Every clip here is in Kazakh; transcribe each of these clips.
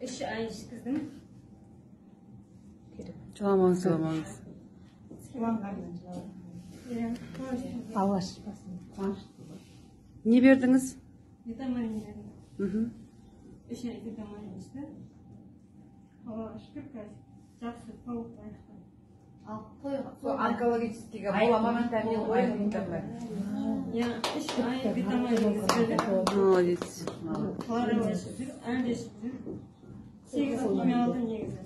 3 ay ishkizdim. Çoğamanız. Ne verdiniz? Vitamin verdim. 3 ay vitamin içti. Hava şükür жақсы тауып Сол онкологическийге бола моментально қойылып. Я 3 ay vitamin verdim. Молодец. Қаларым ішіп жүр, әлде ішіп жүр. 8 химия алды негізі.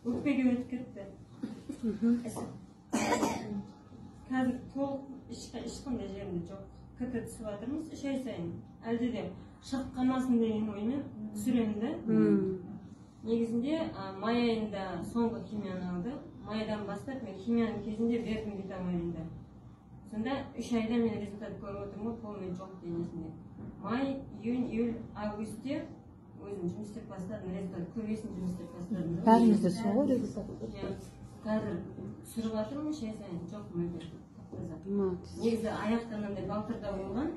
Өкпеге өтіп кетті. Қазір толық ешқандай жерімде жоқ. КТ түсіп жатырмыз 3 ай сайын. Әлде де шығып қалмасын деген оймен түсіремін да. Негізінде май айында соңғы химияны алды. Майдан бастап мен химияның кезінде бердім витаминді. Сонда 3 айда мен результат көріп отырмын, қолмен жоқ денесінде. Май, июнь, июль, августте өзім жұмыс істеп бастадым, результат көргесін жұмыс істеп бастадым. Бәрімізде сол результат. Қазір түсіріп жатырмын 3 ай сайын, жоқ мүлде. Негізі аяқтан андай балтырда болған,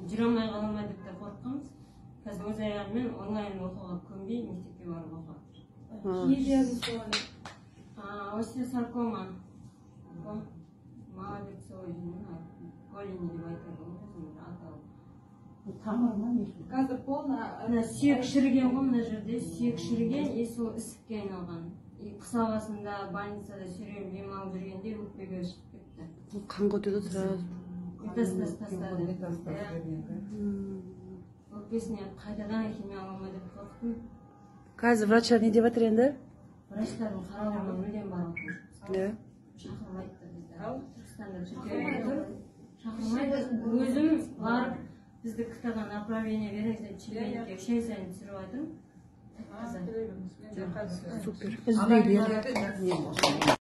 жүре алмай қала ма деп те қорыққанбыз. Қазір өз аяғыммен онлайн оқуға көнбей мектепке барып оқыға. Не диагноз болады? Остеосаркома. Малолицевой голени деп айтады ғой, атауы. Қазір полный Сүйек шіріген ғой мына жерде, сүйек шіріген, сол ісікке айналған. Қыс ауасында больницада сүйрем ем алып жүргенде өкпеге шығып кетті. Қан көтерді сразу. Метастаз тастады. Өкпесіне қайтадан химия аламын деп қорықтым. Қазір врачар не деп жатыр енді? Врачтардың қарауына мүлдем барып шақырмайды бізді. Түркістанда жүктеліп шақырмайды. Өзім барып бізді ктаған направление беріңіздер, Челябинге 3 ай сайын түсіріп жатырмын. Супер. Үзбей бер.